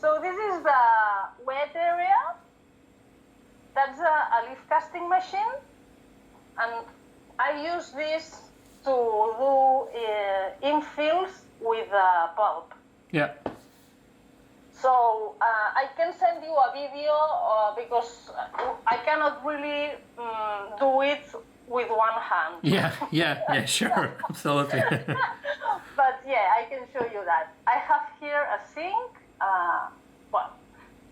So this is the wet area. That's a leaf casting machine, and I use this to do infills with pulp. Yeah. So I can send you a video because I cannot really do it with one hand. Yeah, sure, absolutely. But yeah, I can show you that. I have here a sink. Well,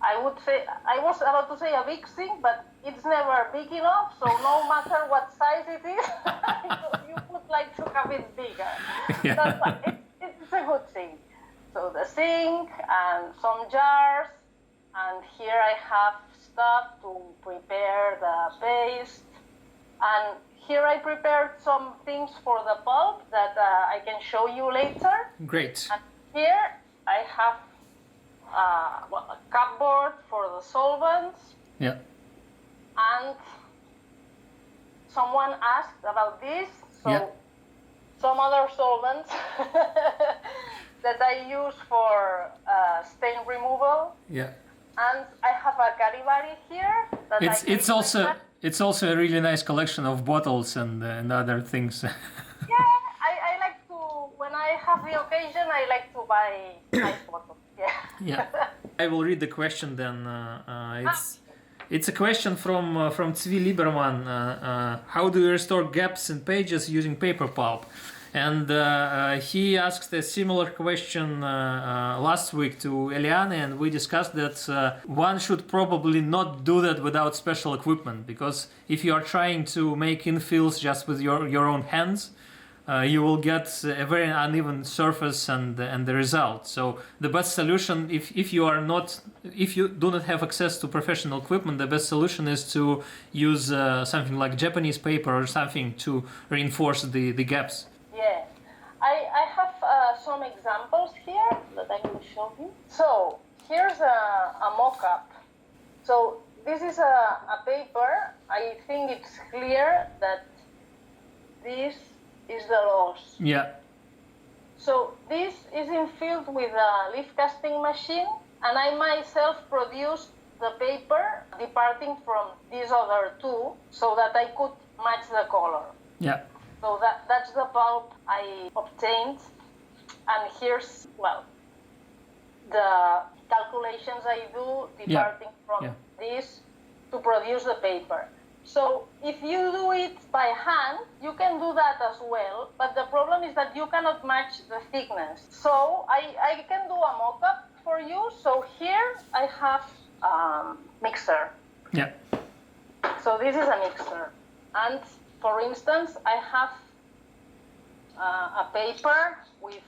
I would say, I was about to say a big sink, but it's never big enough. So no matter what size it is, you would like to have it bigger. Yeah. That's why it's a good sink. So the sink and some jars, and here I have stuff to prepare the paste, and here I prepared some things for the pulp that I can show you later. Great. And here I have a cupboard for the solvents. Yeah. And someone asked about this, so some other solvents that I use for stain removal. Yeah. And I have a Garibari here. That It's also a really nice collection of bottles and other things. Yeah, I like to, when I have the occasion, I like to buy nice bottles. Yeah. I will read the question then. It's a question from Zvi Lieberman. How do you restore gaps in pages using paper pulp? And he asked a similar question last week to Eliane, and we discussed that one should probably not do that without special equipment, because if you are trying to make infills just with your own hands, you will get a very uneven surface and the result. So the best solution, if you do not have access to professional equipment, the best solution is to use something like Japanese paper or something to reinforce the gaps. Yeah, I have some examples here that I will show you. So here's a mock-up. So this is a paper. I think it's clear that this is the loss. Yeah. So this is infilled with a leaf casting machine, and I myself produced the paper departing from these other two so that I could match the color. Yeah. So that's the pulp I obtained, and here's, well, the calculations I do departing from this to produce the paper. So if you do it by hand, you can do that as well, but the problem is that you cannot match the thickness. So I can do a mock-up for you. So here I have a mixer. Yeah. So this is a mixer, and for instance, I have a paper with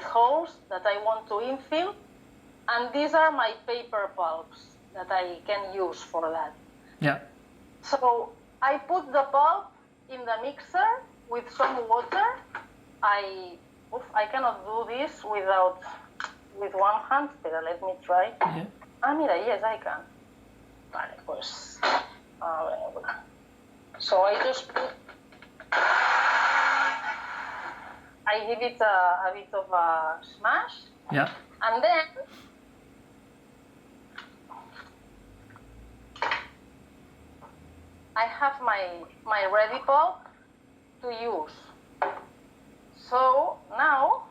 holes that I want to infill, and these are my paper pulps that I can use for that. Yeah. So I put the pulp in the mixer with some water. I cannot do this with one hand, but let me try. Yeah. Mira, yes, I can. Vale, pues. So I just put, I give it a bit of a smash. Yeah. And then I have my ready pulp to use. So now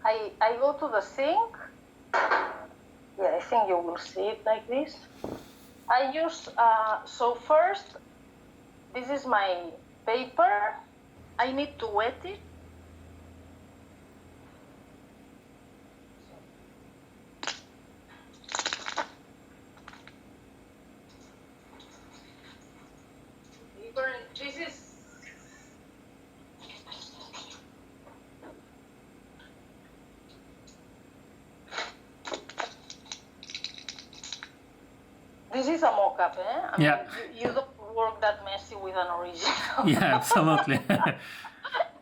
I go to the sink. Yeah, I think you will see it like this. I use, so first, this is my paper. I need to wet it. This is a mock-up, I mean, you don't work that messy with an original. Yeah, absolutely.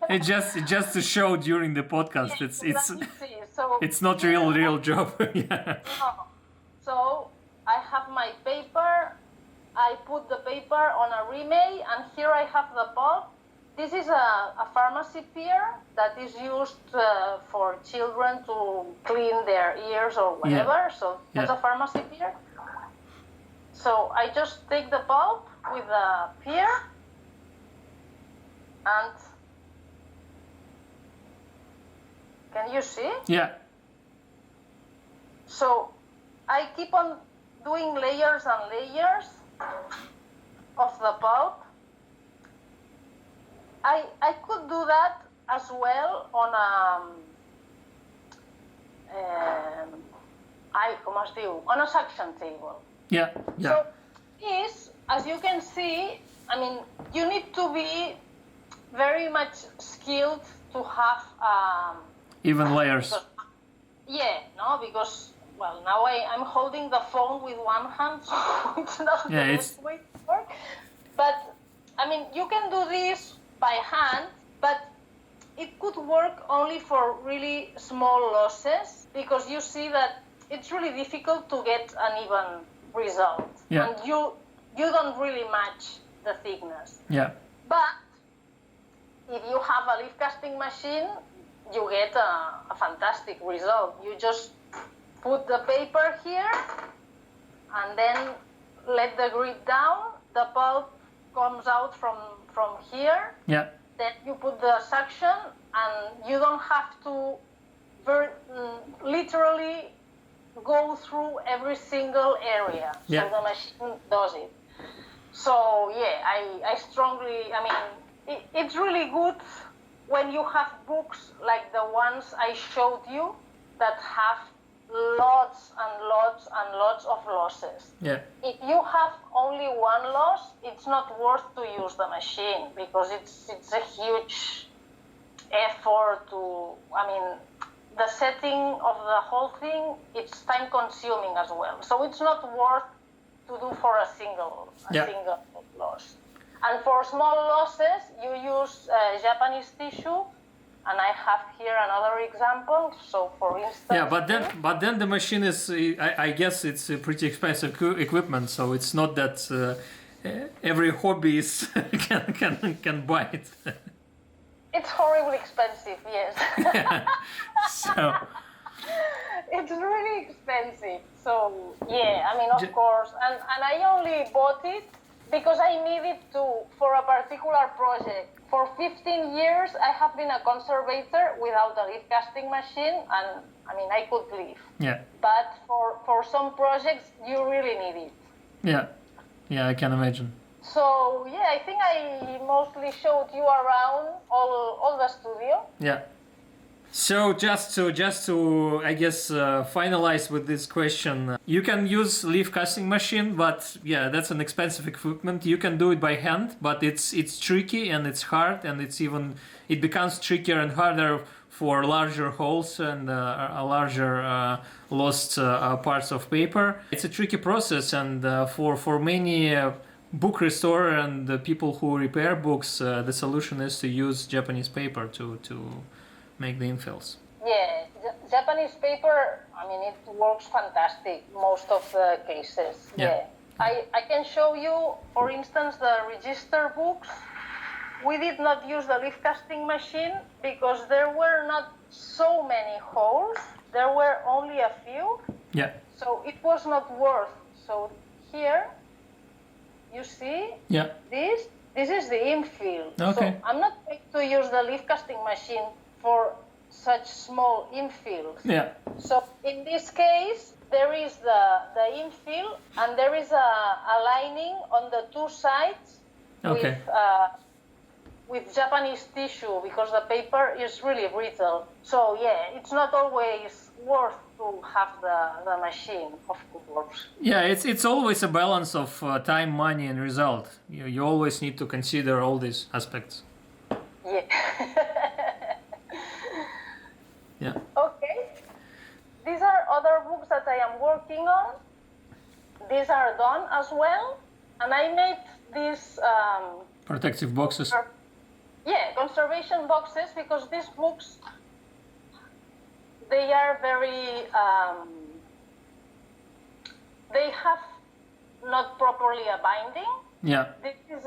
It's just to show during the podcast. It's not real job. Yeah. No. So I have my paper. I put the paper on a remake, and here I have the pulp. this is a pharmacy pier that is used for children to clean their ears or whatever. So that's a pharmacy pier. So I just take the pulp with the pier and can you see? Yeah. So I keep on doing layers and layers of the pulp. I could do that as well on on a suction table. Yeah. So this, as you can see, I mean, you need to be very much skilled to have even layers. Because well, now I'm holding the phone with one hand, so it's not the best way to work. But I mean, you can do this by hand, but it could work only for really small losses, because you see that it's really difficult to get an even result, and you don't really match the thickness. Yeah. But if you have a leaf casting machine, you get a fantastic result. You just put the paper here and then let the grid down. The pulp comes out from here. Yeah. Then you put the suction, and you don't have to literally go through every single area. Yeah. So the machine does it. So I strongly, I mean, it's really good when you have books like the ones I showed you that have lots and lots and lots of losses. Yeah. If you have only one loss, it's not worth to use the machine, because it's a huge effort to, I mean, the setting of the whole thing, it's time consuming as well. So it's not worth to do for a single loss. And for small losses, you use Japanese tissue. And I have here another example. So, for instance, but then the machine is, I guess, it's a pretty expensive equipment. So it's not that every hobbyist can buy it. It's horribly expensive, yes. So it's really expensive. So I mean, of course, and I only bought it because I needed to for a particular project. For 15 years, I have been a conservator without a leaf casting machine, and I mean, I could live. Yeah. But for some projects, you really need it. Yeah. Yeah, I can imagine. So I think I mostly showed you around all the studio. Yeah. So just to I guess finalize with this question, you can use leaf casting machine, but that's an expensive equipment. You can do it by hand, but it's tricky and it's hard, and it becomes trickier and harder for larger holes and larger lost parts of paper. It's a tricky process, and for many book restorer and people who repair books, the solution is to use Japanese paper to make the infills. Yeah, Japanese paper, I mean, it works fantastic most of the cases. Yeah. I can show you, for instance, the register books. We did not use the leaf casting machine because there were not so many holes. There were only a few. Yeah. So it was not worth. So here, you see, this is the infield. Okay. So I'm not going to use the leaf casting machine for such small infields. Yeah. So in this case, there is the infill, and there is a lining on the two sides with Japanese tissue, because the paper is really brittle. So it's not always worth to have the machine, of course. Yeah, it's always a balance of time, money, and result. You always need to consider all these aspects. Yeah. Yeah. Okay. These are other books that I am working on. These are done as well. And I made these... protective boxes. Conservation boxes, because these books, they are very... they have not properly a binding. Yeah. This is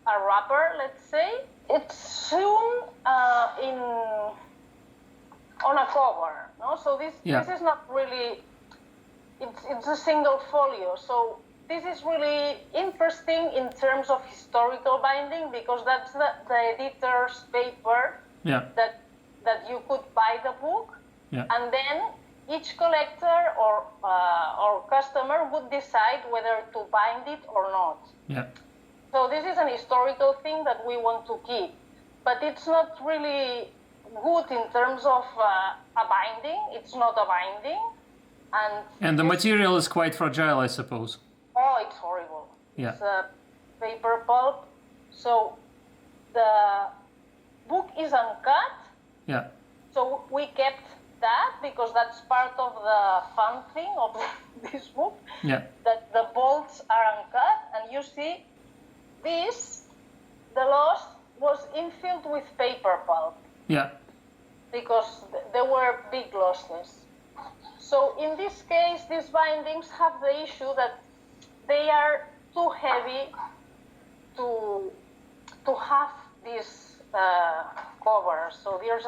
a wrapper, let's say, it's sewn on a cover. No, so this is not really. It's a single folio. So this is really interesting in terms of historical binding because that's the editor's paper that you could buy the book, and then each collector or customer would decide whether to bind it or not. Yeah. So this is an historical thing that we want to keep, but it's not really good in terms of a binding. It's not a binding, and the material is quite fragile, I suppose. Oh, it's horrible. Yeah. It's a paper pulp. So the book is uncut. Yeah. So we kept that because that's part of the fun thing of this book. Yeah. That the bolts are uncut, and you see this, the loss was infilled with paper pulp. Yeah. Because there were big losses. So in this case, these bindings have the issue that they are too heavy to have this cover. So there's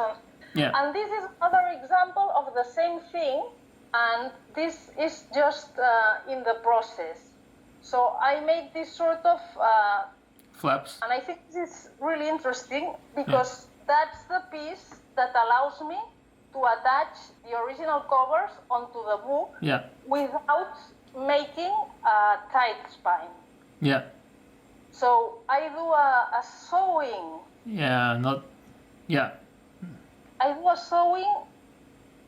and this is another example of the same thing, and this is just in the process. So I made this sort of flaps, and I think this is really interesting because that's the piece that allows me to attach the original covers onto the book without making a tight spine. Yeah. So I do a sewing. I do a sewing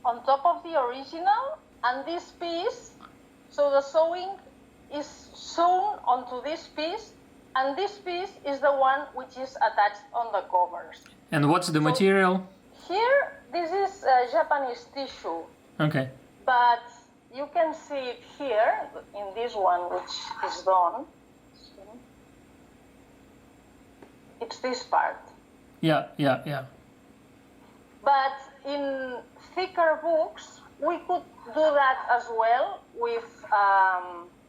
on top of the original, and this piece, so the sewing is sewn onto this piece, and this piece is the one which is attached on the covers. And what's the material? Here, this is Japanese tissue. Okay. But you can see it here, in this one, which is done. It's this part. Yeah. But in thicker books, we could do that as well with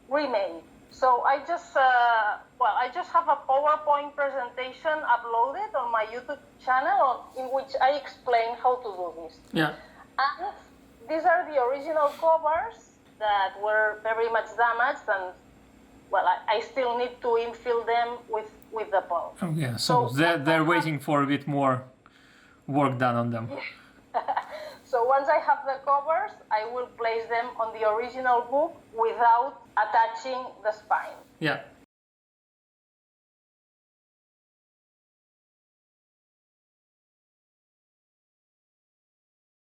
remade. So I just have a PowerPoint presentation uploaded on my YouTube channel in which I explain how to do this. Yeah. And these are the original covers that were very much damaged, and I still need to infill them with the pulp. Oh yeah. So they're waiting for a bit more work done on them. So once I have the covers, I will place them on the original book without attaching the spine. Yeah.